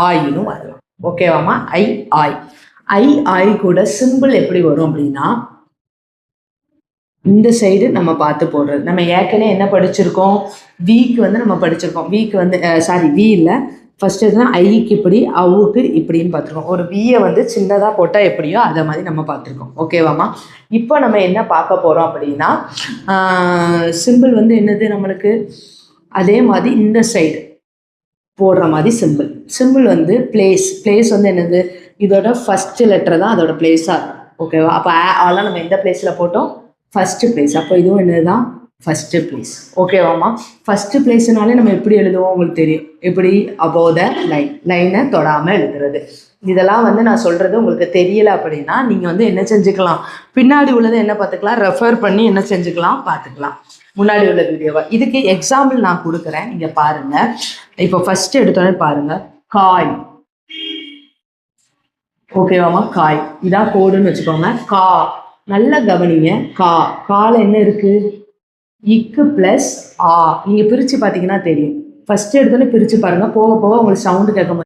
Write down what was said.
ஆயின்னு வரலாம். ஓகேவாம்மா? ஐ ஆய். ஐ ஆய் கூட சிம்பிள் எப்படி வரும் அப்படின்னா, இந்த சைடு நம்ம பார்த்து போடுறது. நம்ம ஏற்கனவே என்ன படிச்சிருக்கோம்? விக்கு வந்து நம்ம படிச்சிருக்கோம். விக்கு வந்து வி இல்லை, ஃபர்ஸ்ட் எதுனா ஐக்கு இப்படி, அவுக்கு இப்படின்னு பார்த்துருக்கோம். ஒரு வியை வந்து சின்னதாக போட்டால் எப்படியோ அதை மாதிரி நம்ம பார்த்துருக்கோம். ஓகேவாம்மா? இப்போ நம்ம என்ன பார்க்க போகிறோம் அப்படின்னா, சிம்பிள் வந்து என்னது நம்மளுக்கு? அதே மாதிரி இந்த சைடு போடுற மாதிரி சிம்பிள் வந்து பிளேஸ் வந்து என்னது? இதோட ஃபர்ஸ்ட் லெட்டர் தான் அதோட பிளேஸாக இருக்கும். ஓகேவா? அப்போ அதெல்லாம் நம்ம எந்த பிளேஸில் போட்டோம்? First place. அப்போ இதுவும் என்னது தான்? First place. ஓகேவாம்மா? ஃபர்ஸ்ட் பிளேஸ்னாலே நம்ம எப்படி எழுதுவோம் உங்களுக்கு தெரியும். எப்படி? அபோவ் த லைனை தொடாமல் எழுதுறது. இதெல்லாம் வந்து நான் சொல்கிறது உங்களுக்கு தெரியலை அப்படின்னா நீங்கள் வந்து என்ன செஞ்சுக்கலாம், பின்னாடி உள்ளதை என்ன பார்த்துக்கலாம், ரெஃபர் பண்ணி என்ன செஞ்சுக்கலாம், பார்த்துக்கலாம் முன்னாடி உள்ள வீடியோவை. இதுக்கு எக்ஸாம்பிள் நான் கொடுக்குறேன், நீங்கள் பாருங்கள். இப்போ ஃபர்ஸ்ட் எடுத்தோடனே பாருங்கள், காய். ஓகேவாம்மா? காய். இதான் கோடுன்னு வச்சுக்கோங்க. கா, நல்லா கவனிங்க. கால என்ன இருக்கு? இக்கு பிளஸ் ஆ. நீங்கள் பிரித்து பார்த்தீங்கன்னா தெரியும். ஃபர்ஸ்ட் எடுத்தோடனே பிரித்து பாருங்கள், போக போக உங்களுக்கு சவுண்டு கேட்க